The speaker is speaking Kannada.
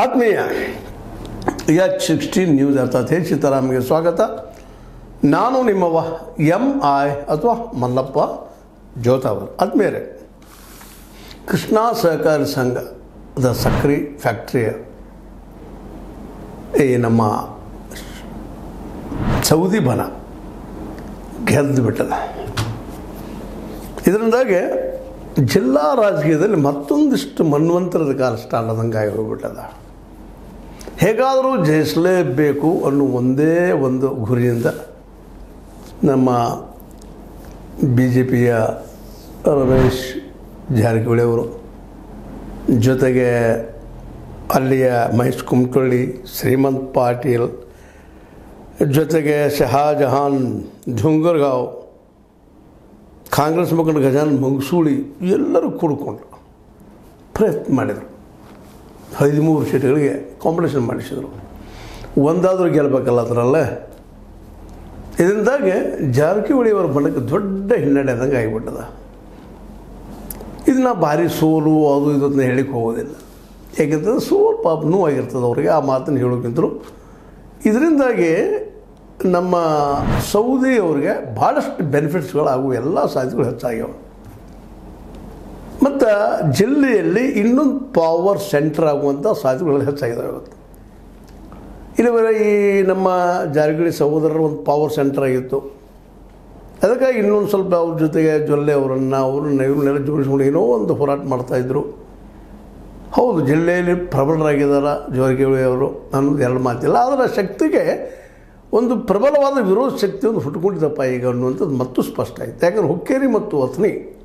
ಆತ್ಮೀಯ H16 ನ್ಯೂಸ್ ಅರ್ಥಾತ್ ಸೀತಾರಾಮ್ಗೆ ಸ್ವಾಗತ. ನಾನು ನಿಮ್ಮವ MI ಅಥವಾ ಮಲ್ಲಪ್ಪ ಜೋತಾವರ್. ಆತ್ಮೀಯರೇ, ಕೃಷ್ಣಾ ಸಹಕಾರಿ ಸಂಘದ ಸಕ್ಕರೆ ಫ್ಯಾಕ್ಟ್ರಿಯ ಈ ನಮ್ಮ ಸೌದಿ ಬನ ಗೆದ್ದು ಬಿಟ್ಟದ. ಇದರಿಂದಾಗಿ ಜಿಲ್ಲಾ ರಾಜಕೀಯದಲ್ಲಿ ಮತ್ತೊಂದಿಷ್ಟು ಮನ್ವಂತರದ ಕಾಲ ಸ್ಟಾರ್ಟ್ ಆದಂಗಾಗಿ ಹೋಗ್ಬಿಟ್ಟದ. ಹೇಗಾದರೂ ಜಯಿಸಲೇಬೇಕು ಅನ್ನೋ ಒಂದೇ ಒಂದು ಗುರಿಯಿಂದ ನಮ್ಮ BJPಯ ರಮೇಶ್ ಜಾರಕಿಹೊಳಿ ಅವರು, ಜೊತೆಗೆ ಅಲ್ಲಿಯ ಮಹೇಶ್ ಕುಮಟಳ್ಳಿ, ಶ್ರೀಮಂತ್ ಪಾಟೀಲ್, ಜೊತೆಗೆ ಶಹಾಜಹಾನ್ ಝುಂಗರ್ಗಾಂವ್, ಕಾಂಗ್ರೆಸ್ ಮುಖಂಡ ಗಜಾನನ್ ಮಂಗಸೂಳಿ ಎಲ್ಲರೂ ಕೂಡಿಕೊಂಡು ಪ್ರಯತ್ನ ಮಾಡಿದರು. 13 ಸೀಟ್ಗಳಿಗೆ ಕಾಂಪಿಟೇಷನ್ ಮಾಡಿಸಿದರು. ಒಂದಾದರೂ ಗೆಲ್ಲಬೇಕಲ್ಲ ಅದರಲ್ಲೇ. ಇದರಿಂದಾಗಿ ಜಾರಕಿಹೊಳಿಯವರ ಬಣಕ್ಕೆ ದೊಡ್ಡ ಹಿನ್ನಡೆ ಆದಂಗೆ ಆಗಿಬಿಟ್ಟದ. ಇದನ್ನ ಭಾರಿ ಸೋಲು ಅದು ಇದನ್ನು ಹೇಳಿಕ್ಕೆ ಹೋಗೋದಿಲ್ಲ. ಏಕೆಂತಂದರೆ ಸೋಲು ಪಾಪ ನೋವಾಗಿರ್ತದೆ ಅವರಿಗೆ, ಆ ಮಾತನ್ನು ಹೇಳೋಕ್ಕಿಂತಲೂ. ಇದರಿಂದಾಗಿ ನಮ್ಮ ಸೌದಿ ಅವರಿಗೆ ಭಾಳಷ್ಟು ಬೆನಿಫಿಟ್ಸ್ಗಳಾಗುವ ಎಲ್ಲ ಸಾಧ್ಯತೆಗಳು ಹೆಚ್ಚಾಗ್ಯಾವ. ಮತ್ತು ಜಿಲ್ಲೆಯಲ್ಲಿ ಇನ್ನೊಂದು ಪವರ್ ಸೆಂಟರ್ ಆಗುವಂಥ ಸಾಧ್ಯತೆಗಳು ಹೆಚ್ಚಾಗಿದ್ದಾವೆ. ಇವತ್ತು ಇಲ್ಲಿವರೆ ಈ ನಮ್ಮ ಜಾರಕಿಹೊಳಿ ಸಹೋದರರ ಒಂದು ಪವರ್ ಸೆಂಟರ್ ಆಗಿತ್ತು. ಅದಕ್ಕಾಗಿ ಇನ್ನೊಂದು ಸ್ವಲ್ಪ ಅವ್ರ ಜೊತೆಗೆ ಜೊಲ್ಲೆ ಇವ್ರನ್ನೆಲ್ಲ ಜೋಡಿಸ್ಕೊಂಡು ಏನೋ ಒಂದು ಹೋರಾಟ ಮಾಡ್ತಾಯಿದ್ರು. ಹೌದು, ಜಿಲ್ಲೆಯಲ್ಲಿ ಪ್ರಬಲರಾಗಿದ್ದಾರೆ ಜಾರಕಿಹೊಳಿ ಅವರು ಅನ್ನೋದು ಎರಡು ಮಾತಿಲ್ಲ. ಆದರೆ ಶಕ್ತಿಗೆ ಒಂದು ಪ್ರಬಲವಾದ ವಿರೋಧ ಶಕ್ತಿ ಒಂದು ಹುಟ್ಟುಕೊಂಡಿದ್ದಪ್ಪ ಈಗ ಅನ್ನುವಂಥದ್ದು ಮತ್ತು ಸ್ಪಷ್ಟ ಆಯಿತು. ಯಾಕಂದರೆ ಹುಕ್ಕೇರಿ ಮತ್ತು ಅಥಣಿ